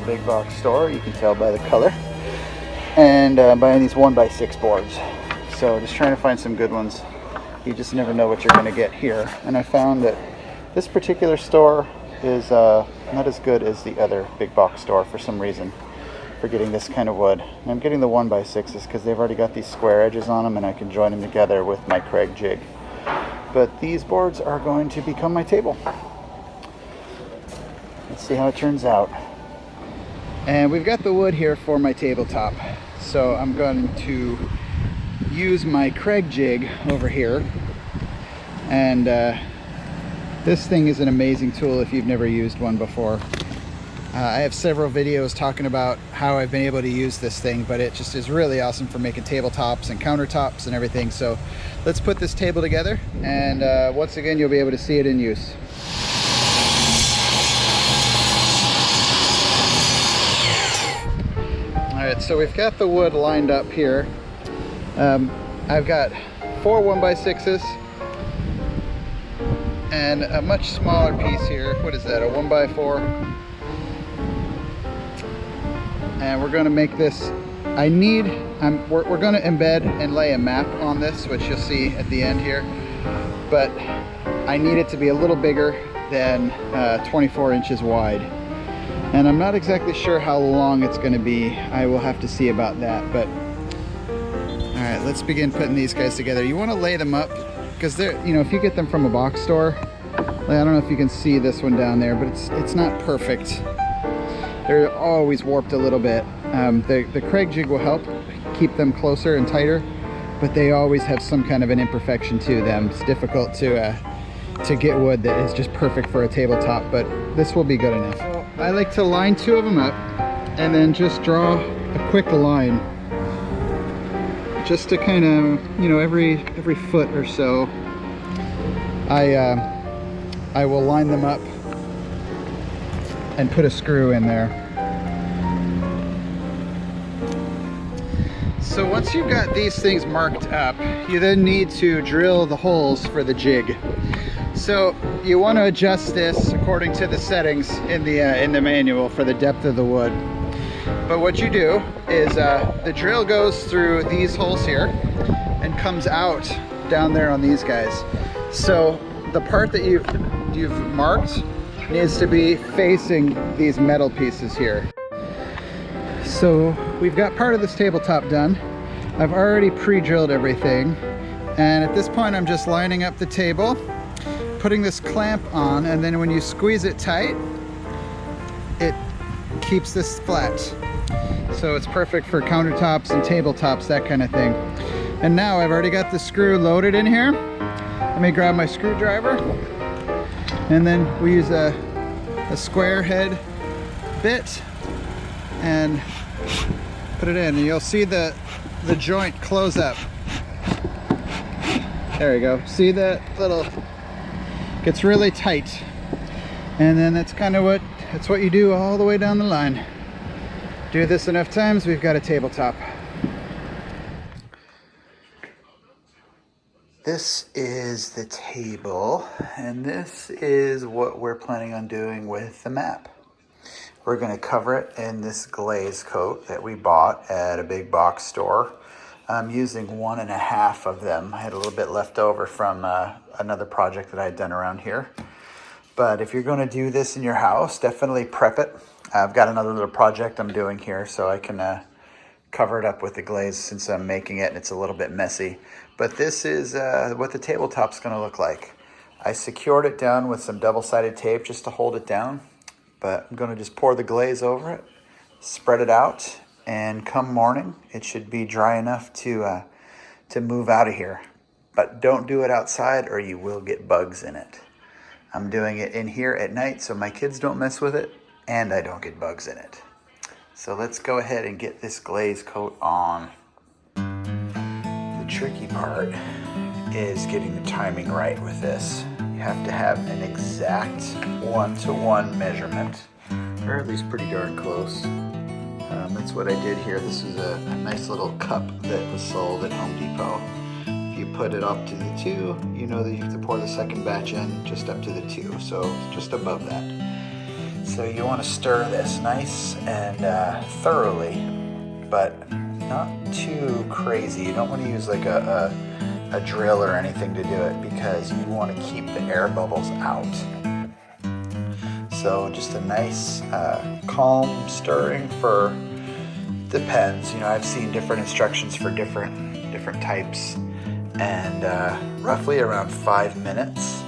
local big box store. You can tell by the color. And buying these 1x6 boards. So just trying to find some good ones. You just never know what you're going to get here. And I found that this particular store is not as good as the other big box store for some reason for getting this kind of wood. And I'm getting the 1x6s because they've already got these square edges on them and I can join them together with my Kreg Jig. But these boards are going to become my table. Let's see how it turns out. And we've got the wood here for my tabletop. So I'm going to use my Kreg Jig over here. And this thing is an amazing tool if you've never used one before. I have several videos talking about how I've been able to use this thing, but it just is really awesome for making tabletops and countertops and everything. So let's put this table together, and once again you'll be able to see it in use. Alright, so we've got the wood lined up here. I've got 4 1x6s and a much smaller piece here. What is that, a 1x4? And we're going to make this, we're going to embed and lay a map on this, which you'll see at the end here. But I need it to be a little bigger than 24 inches wide. And I'm not exactly sure how long it's going to be. I will have to see about that. But all right, let's begin putting these guys together. You want to lay them up because they're, you know, if you get them from a box store, I don't know if you can see this one down there, but it's not perfect. They're always warped a little bit. The Kreg Jig will help keep them closer and tighter, but they always have some kind of an imperfection to them. It's difficult to get wood that is just perfect for a tabletop, but this will be good enough. So I like to line 2 of them up and then just draw a quick line, just to kind of, you know, every foot or so. I will line them up and put a screw in there. So once you've got these things marked up, you then need to drill the holes for the jig. So you want to adjust this according to the settings in the manual for the depth of the wood. But what you do is the drill goes through these holes here and comes out down there on these guys. So the part that you've marked needs to be facing these metal pieces here. So we've got part of this tabletop done. I've already pre-drilled everything, and at this point I'm just lining up the table, putting this clamp on, and then when you squeeze it tight, it keeps this flat. So it's perfect for countertops and tabletops, that kind of thing. And now I've already got the screw loaded in here. Let me grab my screwdriver, and then we use a square head bit and put it in, and you'll see the joint close up. There we go. See that little, gets really tight, and then that's kind of what you do all the way down the line. Do this enough times, we've got a tabletop. This is the table, and this is what we're planning on doing with the map. We're going to cover it in this glaze coat that we bought at a big box store. I'm using 1.5 of them. I had a little bit left over from another project that I had done around here. But if you're going to do this in your house, definitely prep it. I've got another little project I'm doing here, so I can cover it up with the glaze since I'm making it and it's a little bit messy. But this is what the tabletop's going to look like. I secured it down with some double-sided tape just to hold it down. But I'm going to just pour the glaze over it, spread it out, and come morning, it should be dry enough to move out of here. But don't do it outside or you will get bugs in it. I'm doing it in here at night so my kids don't mess with it and I don't get bugs in it. So let's go ahead and get this glaze coat on. The tricky part is getting the timing right with this. You have to have an exact 1-to-1 measurement, or at least pretty darn close. That's what I did here. This is a nice little cup that was sold at Home Depot. If you put it up to the 2, you know that you have to pour the second batch in just up to the 2, so just above that. So you want to stir this nice and thoroughly, but not too crazy. You don't want to use like a drill or anything to do it, because you want to keep the air bubbles out. So just a nice calm stirring for, depends. You know, I've seen different instructions for different types, and roughly around 5 minutes.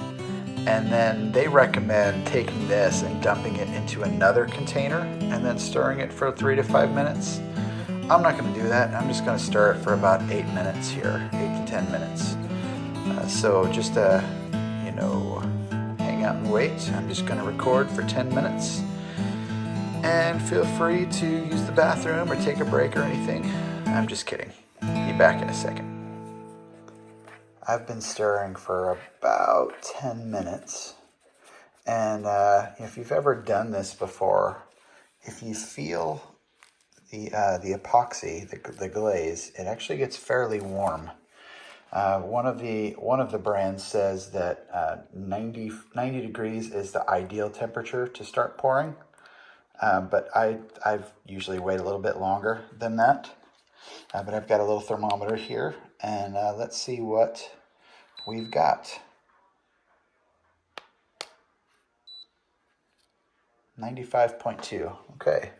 And then they recommend taking this and dumping it into another container and then stirring it for 3 to 5 minutes. I'm not going to do that. I'm just going to stir it for about 8 minutes here, 8 to 10 minutes. So just you know, hang out and wait. I'm just going to record for 10 minutes. And feel free to use the bathroom or take a break or anything. I'm just kidding. Be back in a second. I've been stirring for about 10 minutes. And if you've ever done this before, if you feel the epoxy, the glaze, it actually gets fairly warm. One of the brands says that 90 degrees is the ideal temperature to start pouring. But I've usually wait a little bit longer than that. But I've got a little thermometer here, and let's see what we've got. 95.2. Okay.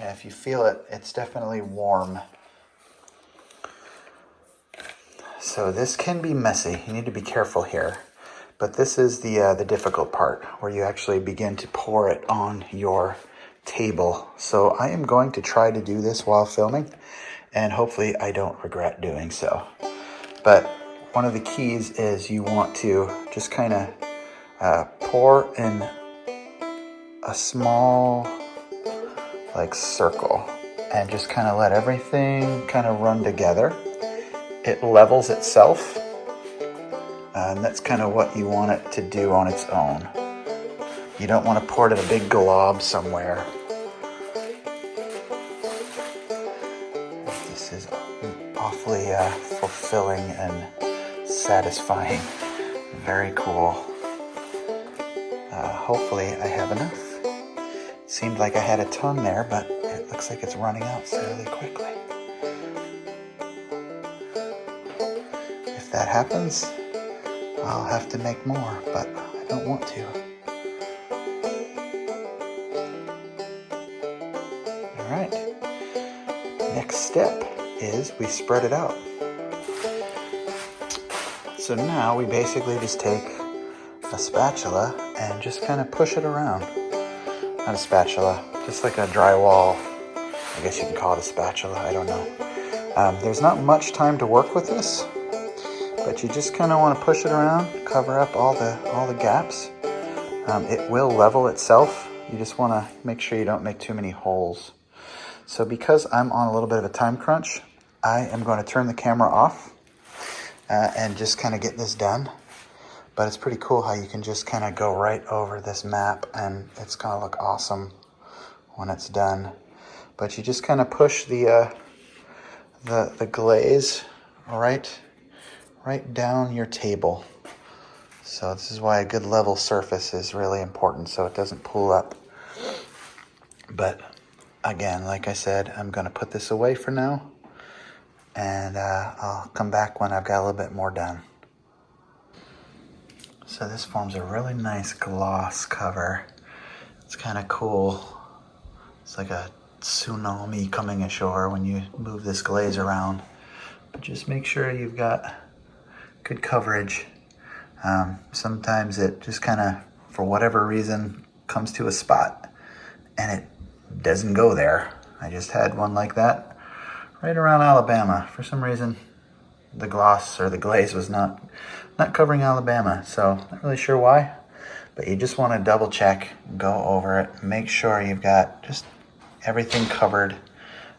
Yeah, if you feel it, it's definitely warm. So this can be messy. You need to be careful here. But this is the difficult part, where you actually begin to pour it on your table. So I am going to try to do this while filming, and hopefully I don't regret doing so. But one of the keys is you want to just kind of pour in a small like circle and just kind of let everything kind of run together. It levels itself. And that's kind of what you want it to do on its own. You don't want to pour it in a big glob somewhere. This is awfully fulfilling and satisfying. Very cool. Hopefully I have enough. It seemed like I had a ton there, but it looks like it's running out fairly quickly. If that happens, I'll have to make more, but I don't want to. All right. Next step is we spread it out. So now we basically just take a spatula and just kind of push it around. Not a spatula, just like a drywall. I guess you can call it a spatula, I don't know. There's not much time to work with this, but you just kind of want to push it around, cover up all the gaps. It will level itself. You just want to make sure you don't make too many holes. So because I'm on a little bit of a time crunch, I am going to turn the camera off and just kind of get this done. But it's pretty cool how you can just kind of go right over this map, and it's going to look awesome when it's done. But you just kind of push the glaze right down your table. So this is why a good level surface is really important, so it doesn't pull up. But again, like I said, I'm going to put this away for now, and I'll come back when I've got a little bit more done. So this forms a really nice gloss cover. It's kind of cool. It's like a tsunami coming ashore when you move this glaze around. But just make sure you've got good coverage. Sometimes it just kind of, for whatever reason, comes to a spot and it doesn't go there. I just had one like that right around Alabama. For some reason, the gloss or the glaze was not covering Alabama, so not really sure why. But you just want to double check, go over it, make sure you've got just everything covered,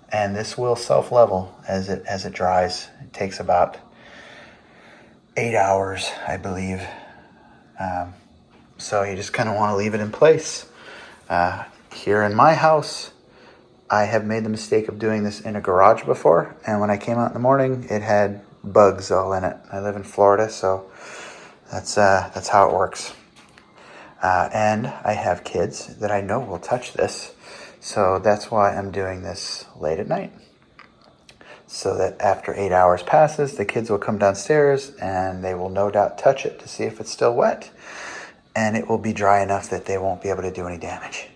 and this will self-level as it dries. It takes about 8 hours, I believe. So you just kind of want to leave it in place. Here in my house, I have made the mistake of doing this in a garage before, and when I came out in the morning, it had bugs all in it. I live in Florida, so that's how it works. And I have kids that I know will touch this. So that's why I'm doing this late at night. So that after 8 hours passes, the kids will come downstairs and they will no doubt touch it to see if it's still wet. And it will be dry enough that they won't be able to do any damage,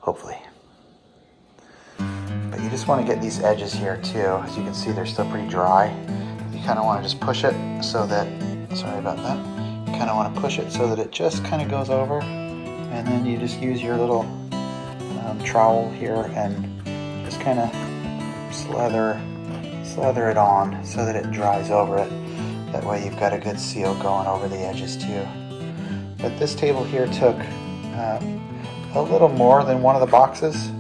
hopefully. But you just want to get these edges here too. As you can see, they're still pretty dry. You kind of want to just push it so that, sorry about that. You kind of want to push it so that it just kind of goes over. And then you just use your little trowel here and just kind of slather it on so that it dries over it. That way you've got a good seal going over the edges too. But this table here took a little more than one of the boxes.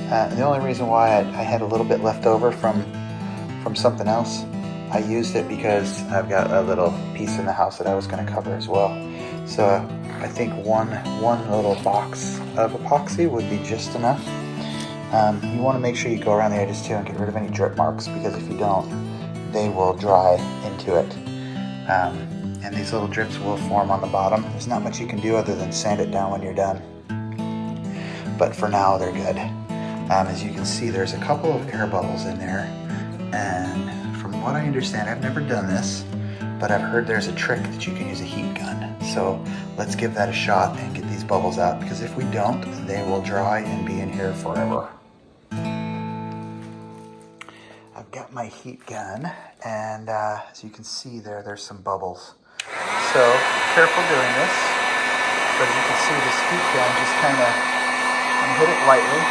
The only reason why I had a little bit left over from something else, I used it because I've got a little piece in the house that I was going to cover as well. So I think one little box of epoxy would be just enough. You want to make sure you go around the edges too and get rid of any drip marks, because if you don't, they will dry into it. And these little drips will form on the bottom. There's not much you can do other than sand it down when you're done. But for now, they're good. As you can see, there's a couple of air bubbles in there. And from what I understand, I've never done this, but I've heard there's a trick that you can use a heat gun. So let's give that a shot and get these bubbles out, because if we don't, they will dry and be in here forever. I've got my heat gun, and as you can see there's some bubbles. So careful doing this, but as you can see, this heat gun just kind of hit it lightly,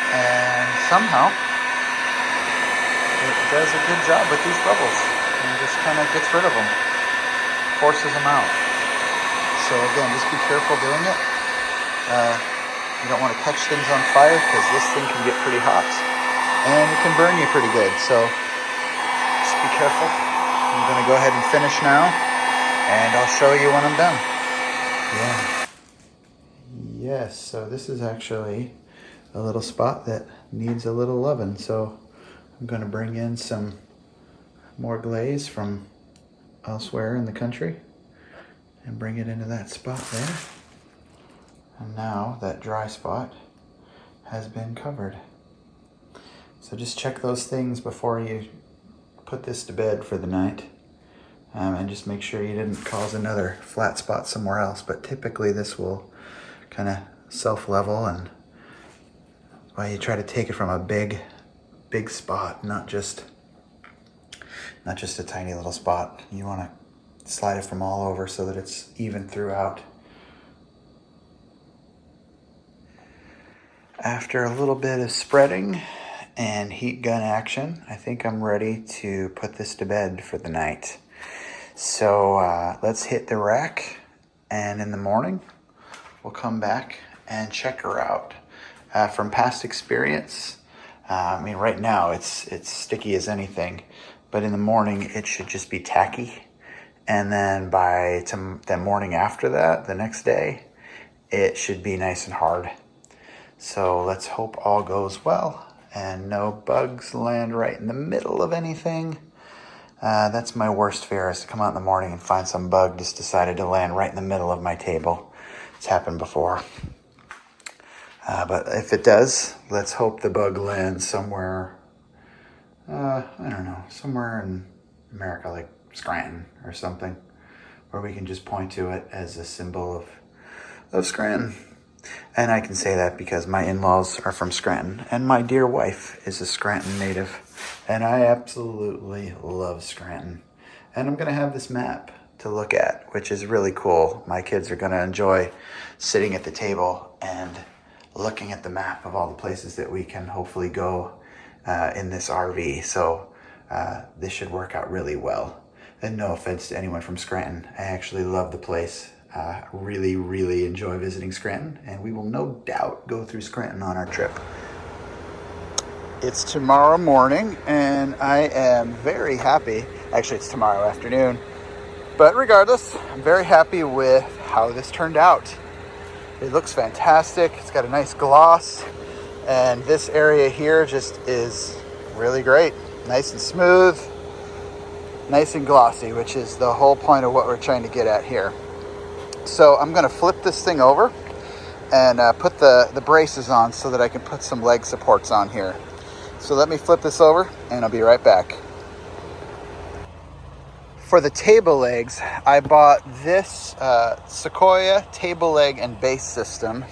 and somehow it does a good job with these bubbles and just kind of gets rid of them, forces them out. So again, just be careful doing it. You don't want to catch things on fire, because this thing can get pretty hot and it can burn you pretty good. So just be careful. I'm going to go ahead and finish now, and I'll show you when I'm done. Yeah. Yes, so this is actually a little spot that needs a little loving. So I'm going to bring in some more glaze from elsewhere in the country and bring it into that spot there. And now that dry spot has been covered. So just check those things before you put this to bed for the night. And just make sure you didn't cause another flat spot somewhere else. But typically this will kind of self-level, and well, you try to take it from a big spot, not just a tiny little spot. You want to slide it from all over so that it's even throughout. After a little bit of spreading and heat gun action, I think I'm ready to put this to bed for the night. So let's hit the rack, and in the morning we'll come back and check her out. From past experience, I mean, right now it's sticky as anything, but in the morning it should just be tacky, and then by the morning after that, the next day, it should be nice and hard. So let's hope all goes well and no bugs land right in the middle of anything. That's my worst fear, is to come out in the morning and find some bug just decided to land right in the middle of my table. It's happened before. But if it does, let's hope the bug lands somewhere, I don't know, somewhere in America, like Scranton or something, where we can just point to it as a symbol of Scranton. And I can say that because my in-laws are from Scranton, and my dear wife is a Scranton native, and I absolutely love Scranton. And I'm going to have this map to look at, which is really cool. My kids are going to enjoy sitting at the table and looking at the map of all the places that we can hopefully go in this RV. So this should work out really well. And no offense to anyone from Scranton, I actually love the place. Really, really enjoy visiting Scranton, and we will no doubt go through Scranton on our trip. It's tomorrow morning, and I am very happy. Actually, it's tomorrow afternoon. But regardless, I'm very happy with how this turned out. It looks fantastic. It's got a nice gloss, and this area here just is really great. Nice and smooth, nice and glossy, which is the whole point of what we're trying to get at here. So I'm gonna flip this thing over and put the braces on so that I can put some leg supports on here. So let me flip this over and I'll be right back. For the table legs, I bought this Sequoia table leg and base system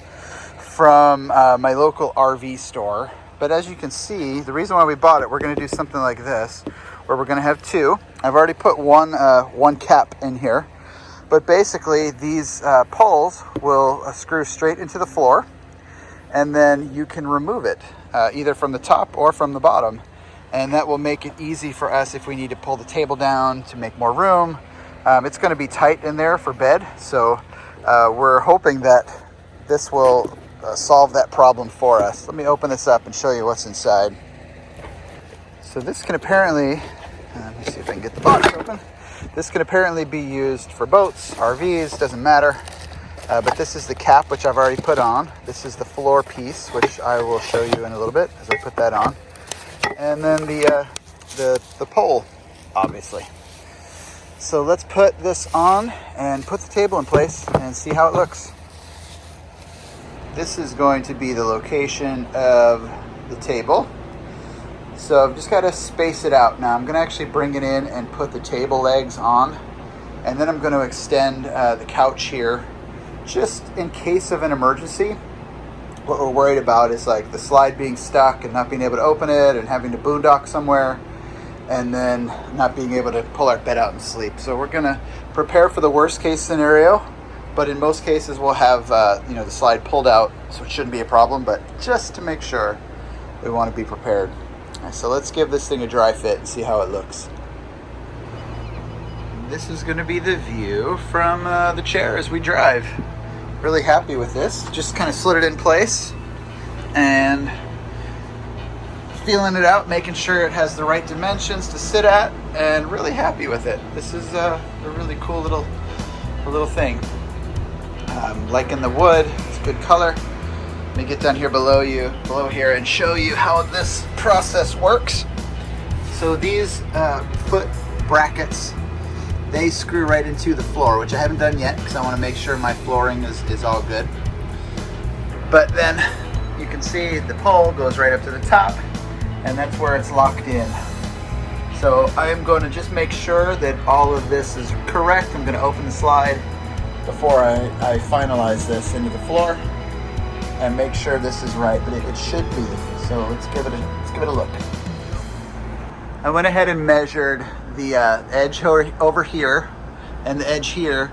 from my local RV store. But as you can see, the reason why we bought it, we're gonna do something like this, where we're gonna have two. I've already put one cap in here. But basically, these poles will screw straight into the floor, and then you can remove it either from the top or from the bottom. And that will make it easy for us if we need to pull the table down to make more room. It's going to be tight in there for bed, so we're hoping that this will solve that problem for us. Let me open this up and show you what's inside. So this can apparently, let me see if I can get the box open. This can apparently be used for boats, RVs, doesn't matter. But this is the cap, which I've already put on. This is the floor piece, which I will show you in a little bit as I put that on. And then the pole, obviously. So let's put this on and put the table in place and see how it looks. This is going to be the location of the table. So I've just got to space it out. Now I'm going to actually bring it in and put the table legs on. And then I'm going to extend the couch here just in case of an emergency. What we're worried about is like the slide being stuck and not being able to open it and having to boondock somewhere and then not being able to pull our bed out and sleep. So we're going to prepare for the worst case scenario. But in most cases we'll have the slide pulled out, so it shouldn't be a problem. But just to make sure, we want to be prepared. So let's give this thing a dry fit and see how it looks. This is going to be the view from the chair as we drive. Really happy with this. Just kind of slid it in place and feeling it out, making sure it has the right dimensions to sit at, and really happy with it. This is a really cool little thing. Liking the wood, it's a good color. Let me get down here below here and show you how this process works. So these foot brackets, they screw right into the floor, which I haven't done yet because I want to make sure my flooring is all good. But then you can see the pole goes right up to the top, and that's where it's locked in. So I am going to just make sure that all of this is correct. I'm going to open the slide before I finalize this into the floor and make sure this is right, but it should be. So let's give it a look. I went ahead and measured the edge over here and the edge here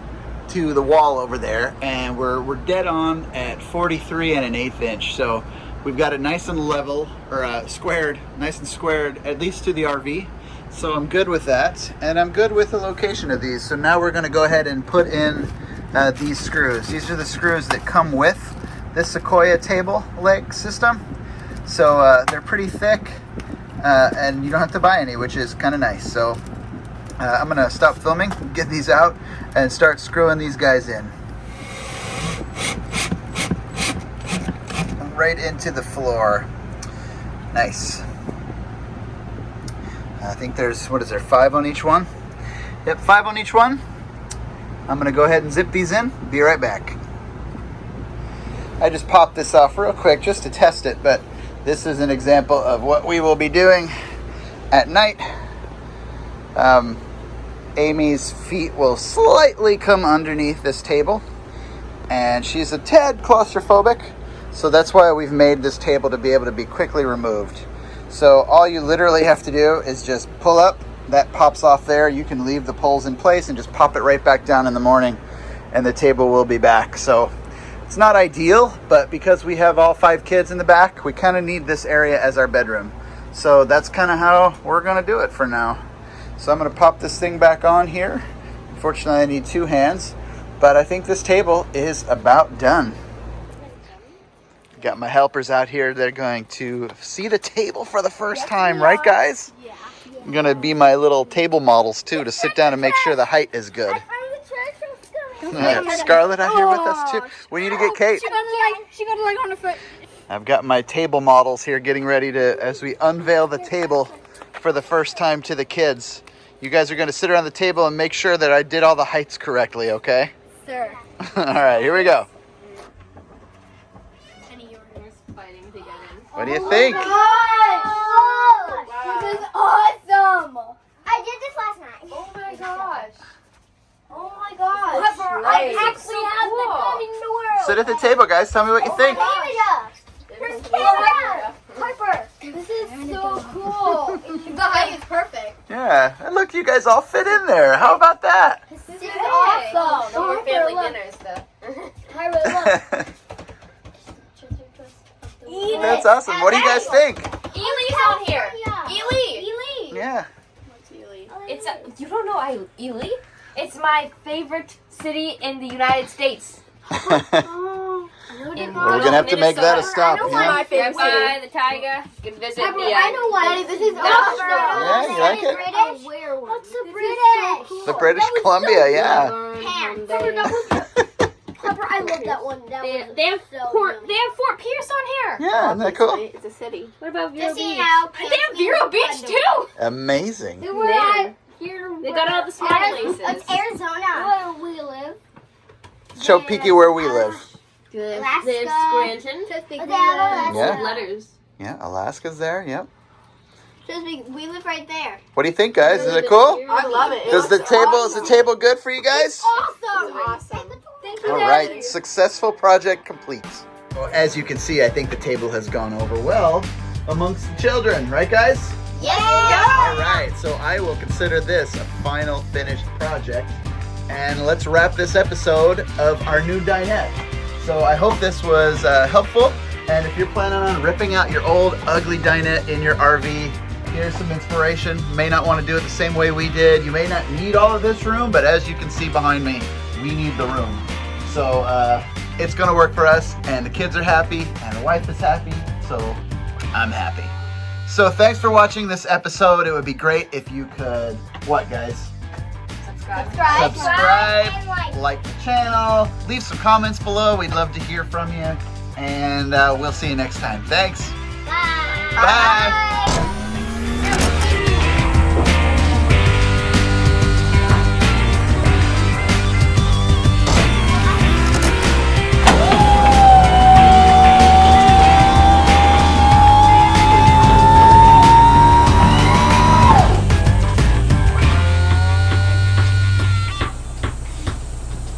to the wall over there, and we're dead on at 43 1/8 inch. So we've got it nice and level, or squared, nice and squared, at least to the RV. So I'm good with that, and I'm good with the location of these. So now we're going to go ahead and put in these screws. These are the screws that come with this Sequoia table leg system. So they're pretty thick, and you don't have to buy any, which is kind of nice. So I'm gonna stop filming, get these out, and start screwing these guys in. Right into the floor. Nice. I think there's, 5 on each one? Yep, 5 on each one. I'm gonna go ahead and zip these in. Be right back. I just popped this off real quick just to test it, but this is an example of what we will be doing at night. Amy's feet will slightly come underneath this table, and she's a tad claustrophobic, so that's why we've made this table to be able to be quickly removed. So all you literally have to do is just pull up, that pops off there. You can leave the poles in place and just pop it right back down in the morning, and the table will be back. So it's not ideal, but because we have all 5 kids in the back, we kind of need this area as our bedroom. So that's kind of how we're going to do it for now. So I'm going to pop this thing back on here. Unfortunately, I need 2 hands, but I think this table is about done. Got my helpers out here. They're going to see the table for the first time, right, guys? Yeah. I'm going to be my little table models, too, to sit down and make sure the height is good. Scarlett out here with us, too. We need to get Kate. She got a leg on her foot. I've got my table models here getting ready to, as we unveil the table for the first time to the kids. You guys are going to sit around the table and make sure that I did all the heights correctly, okay? sir. All right, here we go. Fighting to get in. What do you think? Wow. This is awesome. I did this last night. Oh my gosh. Oh my gosh. Nice. I actually So have cool. been running the world. Sit at the table, guys. Tell me what you think. Here's Harper. Harper. This is so cool. The height is perfect. Yeah, and look, you guys all fit in there. How about that? This is awesome. No more Harper, family look. dinners though. Harper, look. That's awesome. What do you guys think? Ely's on here. Ely. Yeah. It's you don't know Ely? It's my favorite city in the United States. We're gonna have to make that a stop. I know Yeah, my favorite Right city. by the tiger. You can visit Harper, the. I know why. This is awesome. Yeah, you like it? British? What's the British? The British Columbia, yeah. Harper, I love that one. That They one. have Fort Pierce on here. Yeah, isn't that cool? It's a city. What about Vero Just so you Beach? know, They have Vero Beach too. Amazing. They were at here. They got all the smart places. it's Arizona. Where we live. Show Peaky where we live. There's Alaska. Scranton. Yeah. Letters. Yeah, Alaska's there. Yep. We live right there. What do you think, guys? Is it cool? I love it. Is the table good for you guys? Awesome. Awesome. Thank you, All Daddy. right, successful project complete. Well, as you can see, I think the table has gone over well amongst the children, right, guys? Yeah. All right, so I will consider this a final finished project. And let's wrap this episode of our new dinette. So I hope this was helpful. And if you're planning on ripping out your old ugly dinette in your RV, here's some inspiration. You may not want to do it the same way we did. You may not need all of this room, but as you can see behind me, we need the room. So it's gonna work for us, and the kids are happy, and the wife is happy, so I'm happy. So thanks for watching this episode. It would be great if you could, what guys? Subscribe, like the channel, leave some comments below. We'd love to hear from you, and we'll see you next time. Thanks. Bye. Bye.